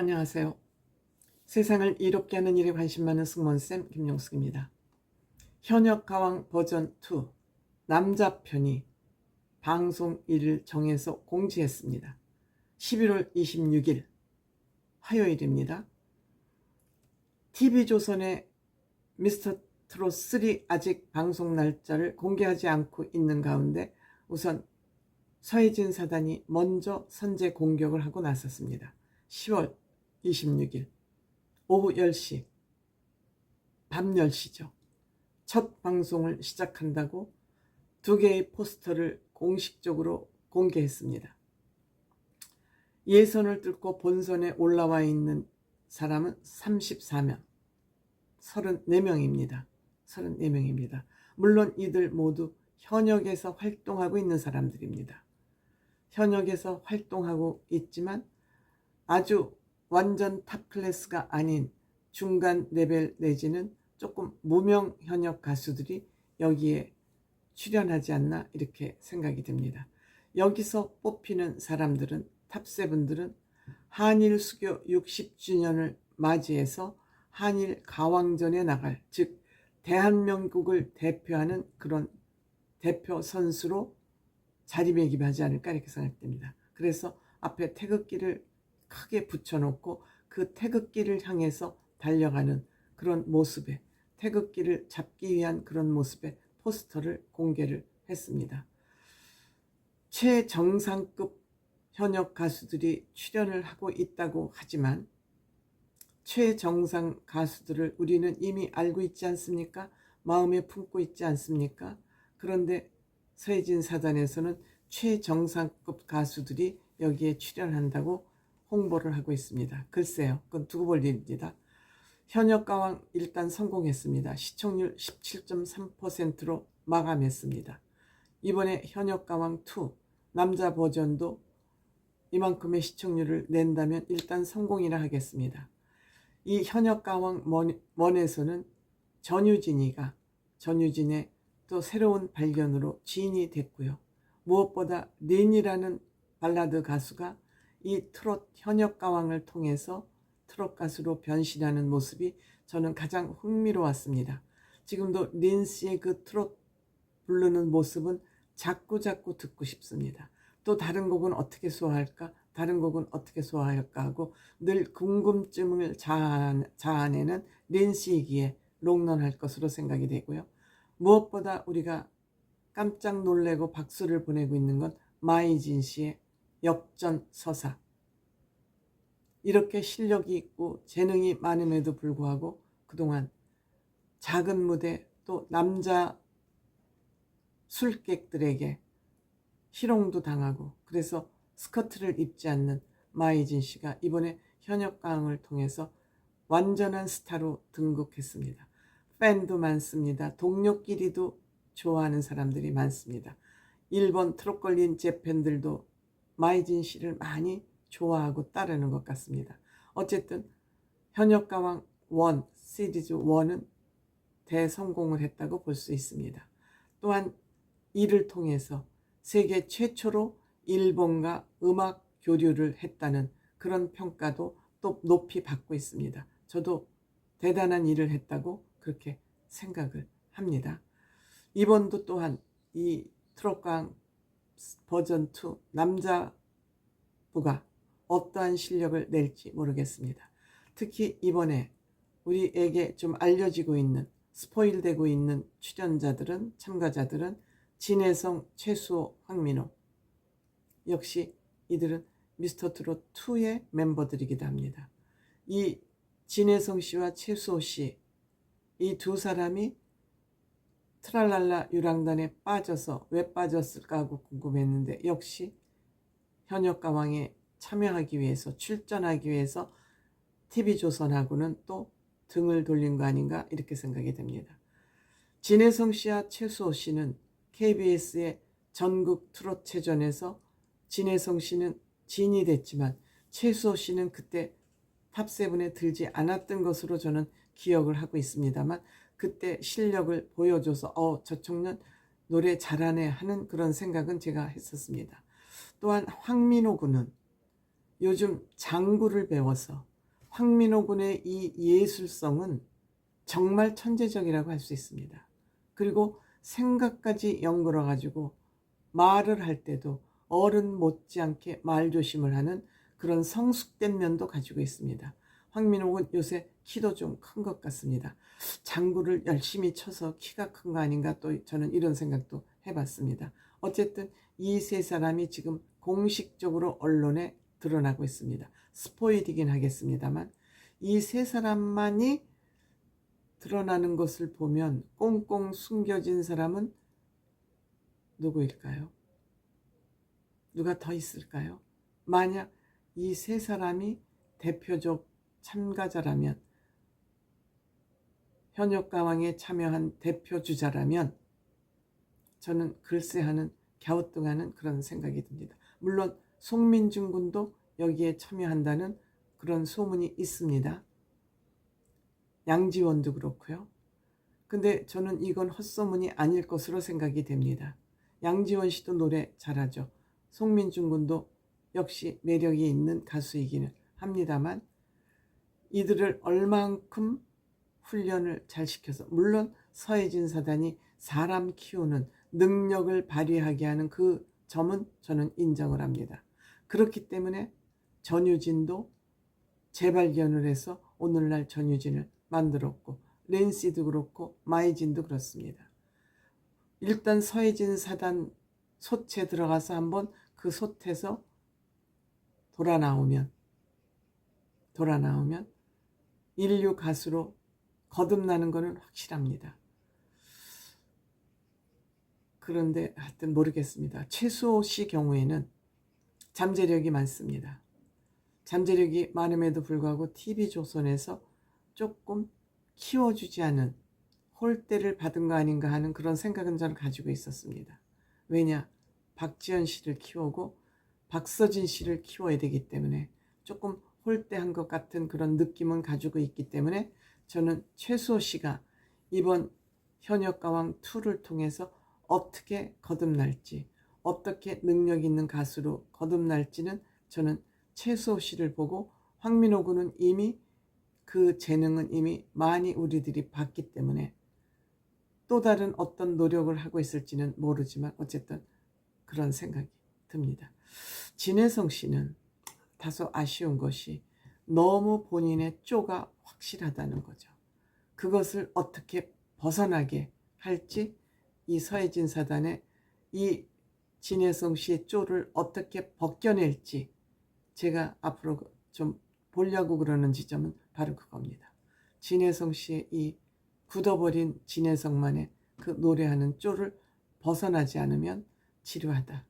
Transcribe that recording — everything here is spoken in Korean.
안녕하세요. 세상을 이롭게 하는 일에 관심 많은 승무원쌤 김용숙입니다. 현역가왕 버전2 남자편이 방송일을 정해서 공지했습니다. 11월 26일 화요일입니다. TV조선의 미스터트롯3 아직 방송 날짜를 공개하지 않고 있는 가운데 우선 서혜진 사단이 먼저 선제 공격을 하고 나섰습니다. 10월 26일 오후 10시, 밤 10시죠. 첫 방송을 시작한다고 2개의 포스터를 공식적으로 공개했습니다. 예선을 뚫고 본선에 올라와 있는 사람은 34명, 34명입니다. 34명입니다. 물론 이들 모두 현역에서 활동하고 있는 사람들입니다. 현역에서 활동하고 있지만 아주 완전 탑 클래스가 아닌 중간 레벨 내지는 조금 무명 현역 가수들이 여기에 출연하지 않나 이렇게 생각이 듭니다. 여기서 뽑히는 사람들은 탑7들은 한일 수교 60주년을 맞이해서 한일 가왕전에 나갈, 즉 대한민국을 대표하는 그런 대표 선수로 자리매김하지 않을까 이렇게 생각됩니다. 그래서 앞에 태극기를 크게 붙여놓고 그 태극기를 향해서 달려가는 그런 모습에, 태극기를 잡기 위한 그런 모습의 포스터를 공개를 했습니다. 최정상급 현역 가수들이 출연을 하고 있다고 하지만 최정상 가수들을 우리는 이미 알고 있지 않습니까? 마음에 품고 있지 않습니까? 그런데 서혜진 사단에서는 최정상급 가수들이 여기에 출연한다고 홍보를 하고 있습니다. 글쎄요, 그건 두고 볼 일입니다. 현역가왕 일단 성공했습니다. 시청률 17.3%로 마감했습니다. 이번에 현역가왕2 남자 버전도 이만큼의 시청률을 낸다면 일단 성공이라 하겠습니다. 이 현역가왕 1에서는 전유진의 또 새로운 발견으로 지인이 됐고요. 무엇보다 린이라는 발라드 가수가 이 트롯 현역가왕을 통해서 트롯 가수로 변신하는 모습이 저는 가장 흥미로웠습니다. 지금도 린 씨의 그 트롯 부르는 모습은 자꾸 듣고 싶습니다. 또 다른 곡은 어떻게 소화할까? 다른 곡은 어떻게 소화할까 하고 늘 궁금증을 자아내는 린 씨이기에 롱런할 것으로 생각이 되고요. 무엇보다 우리가 깜짝 놀래고 박수를 보내고 있는 건 마이진 씨의 역전서사. 이렇게 실력이 있고 재능이 많음에도 불구하고 그동안 작은 무대 또 남자 술객들에게 희롱도 당하고 그래서 스커트를 입지 않는 마이진 씨가 이번에 현역가왕을 통해서 완전한 스타로 등극했습니다. 팬도 많습니다. 동료끼리도 좋아하는 사람들이 많습니다. 일본 트롯 걸린 재팬들도 마이진 씨를 많이 좋아하고 따르는 것 같습니다. 어쨌든 현역가왕 1 시리즈 1은 대성공을 했다고 볼 수 있습니다. 또한 이를 통해서 세계 최초로 일본과 음악 교류를 했다는 그런 평가도 또 높이 받고 있습니다. 저도 대단한 일을 했다고 그렇게 생각을 합니다. 이번도 또한 이 트롯강 버전2 남자부가 어떠한 실력을 낼지 모르겠습니다. 특히 이번에 우리에게 좀 알려지고 있는, 스포일되고 있는 출연자들은, 참가자들은 진혜성, 최수호, 황민호, 역시 이들은 미스터트롯2의 멤버들이기도 합니다. 이 진혜성 씨와 최수호 씨, 이 두 사람이 트랄랄라 유랑단에 빠져서 왜 빠졌을까 하고 궁금했는데 역시 현역가왕에 참여하기 위해서, 출전하기 위해서 TV조선하고는 또 등을 돌린 거 아닌가 이렇게 생각이 됩니다. 진혜성 씨와 최수호 씨는 KBS의 전국 트롯체전에서 진혜성 씨는 진이 됐지만 최수호 씨는 그때 탑7에 들지 않았던 것으로 저는 기억을 하고 있습니다만 그때 실력을 보여줘서 저 청년 노래 잘하네 하는 그런 생각은 제가 했었습니다. 또한 황민호 군은 요즘 장구를 배워서 황민호 군의 이 예술성은 정말 천재적이라고 할 수 있습니다. 그리고 생각까지 연결해 가지고 말을 할 때도 어른 못지않게 말조심을 하는 그런 성숙된 면도 가지고 있습니다. 황민호 군 요새 키도 좀 큰 것 같습니다. 장구를 열심히 쳐서 키가 큰 거 아닌가, 또 저는 이런 생각도 해봤습니다. 어쨌든 이 세 사람이 지금 공식적으로 언론에 드러나고 있습니다. 스포일이긴 하겠습니다만 이 세 사람만이 드러나는 것을 보면 꽁꽁 숨겨진 사람은 누구일까요? 누가 더 있을까요? 만약 이 세 사람이 대표적 참가자라면, 현역가왕에 참여한 대표 주자라면 저는 글쎄 하는 갸우뚱하는 그런 생각이 듭니다. 물론 송민준 군도 여기에 참여한다는 그런 소문이 있습니다. 양지원도 그렇고요. 근데 저는 이건 헛소문이 아닐 것으로 생각이 됩니다. 양지원 씨도 노래 잘하죠. 송민준 군도 역시 매력이 있는 가수이기는 합니다만 이들을 얼만큼 훈련을 잘 시켜서, 물론 서혜진 사단이 사람 키우는 능력을 발휘하게 하는 그 점은 저는 인정을 합니다. 그렇기 때문에 전유진도 재발견을 해서 오늘날 전유진을 만들었고, 랜시도 그렇고 마이진도 그렇습니다. 일단 서혜진 사단 솥에 들어가서 한번 그 솥에서 돌아 나오면 인류 가수로 거듭나는 것은 확실합니다. 그런데 하여튼 모르겠습니다. 최수호 씨 경우에는 잠재력이 많습니다. 잠재력이 많음에도 불구하고 TV조선에서 조금 키워주지 않은 홀대를 받은 거 아닌가 하는 그런 생각은 저는 가지고 있었습니다. 왜냐? 박지현 씨를 키우고 박서진 씨를 키워야 되기 때문에 조금 홀대한 것 같은 그런 느낌은 가지고 있기 때문에 저는 최수호 씨가 이번 현역가왕2를 통해서 어떻게 거듭날지, 어떻게 능력 있는 가수로 거듭날지는 저는 최수호 씨를 보고, 황민호 군은 이미 그 재능은 이미 많이 우리들이 봤기 때문에 또 다른 어떤 노력을 하고 있을지는 모르지만 어쨌든 그런 생각이 듭니다. 진혜성 씨는 다소 아쉬운 것이 너무 본인의 쪼가 확실하다는 거죠. 그것을 어떻게 벗어나게 할지, 이 서혜진 사단의 이 진혜성 씨의 쪼를 어떻게 벗겨낼지 제가 앞으로 좀 보려고 그러는 지점은 바로 그겁니다. 진혜성 씨의 이 굳어버린 진혜성만의 그 노래하는 쪼를 벗어나지 않으면 지루하다.